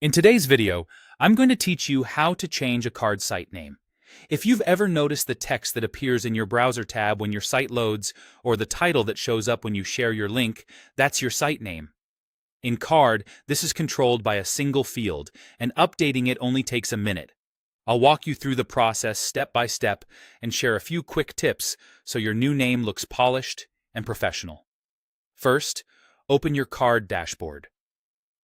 In today's video, I'm going to teach you how to change a card site name. If you've ever noticed the text that appears in your browser tab when your site loads, or the title that shows up when you share your link, that's your site name. In Card, this is controlled by a single field, and updating it only takes a minute. I'll walk you through the process step by step and share a few quick tips so your new name looks polished and professional. First, open your Card dashboard.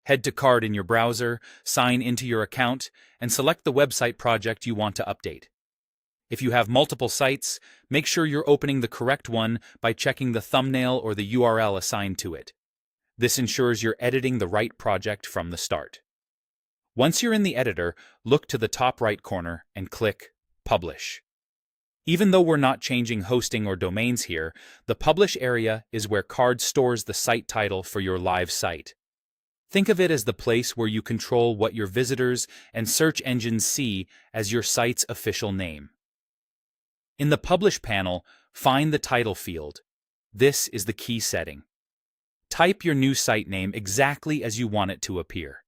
Head to Card in your browser, sign into your account, and select the website project you want to update. If you have multiple sites, make sure you're opening the correct one by checking the thumbnail or the URL assigned to it. This ensures you're editing the right project from the start. Once you're in the editor, look to the top right corner and click Publish. Even though we're not changing hosting or domains here, the Publish area is where Card stores the site title for your live site. Think of it as the place where you control what your visitors and search engines see as your site's official name. In the Publish panel, find the title field. This is the key setting. Type your new site name exactly as you want it to appear.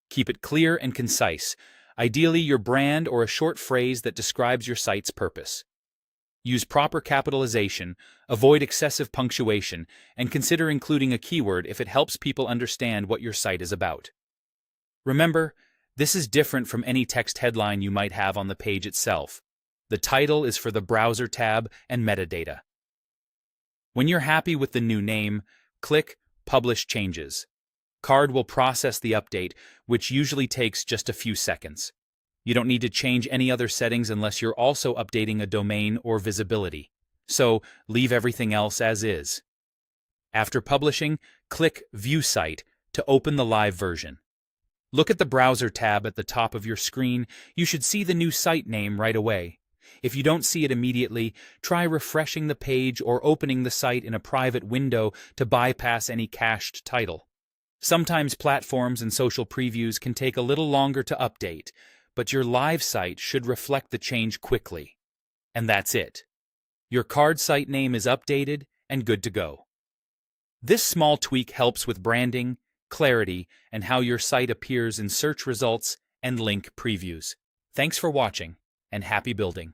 Keep it clear and concise, ideally your brand or a short phrase that describes your site's purpose. Use proper capitalization, avoid excessive punctuation, and consider including a keyword if it helps people understand what your site is about. Remember, this is different from any text headline you might have on the page itself. The title is for the browser tab and metadata. When you're happy with the new name, click Publish Changes. Card will process the update, which usually takes just a few seconds. You don't need to change any other settings unless you're also updating a domain or visibility. So, leave everything else as is. After publishing, click View Site to open the live version. Look at the Browser tab at the top of your screen. You should see the new site name right away. If you don't see it immediately, try refreshing the page or opening the site in a private window to bypass any cached title. Sometimes platforms and social previews can take a little longer to update, but your live site should reflect the change quickly. And that's it. Your Card site name is updated and good to go. This small tweak helps with branding, clarity, and how your site appears in search results and link previews. Thanks for watching, and happy building.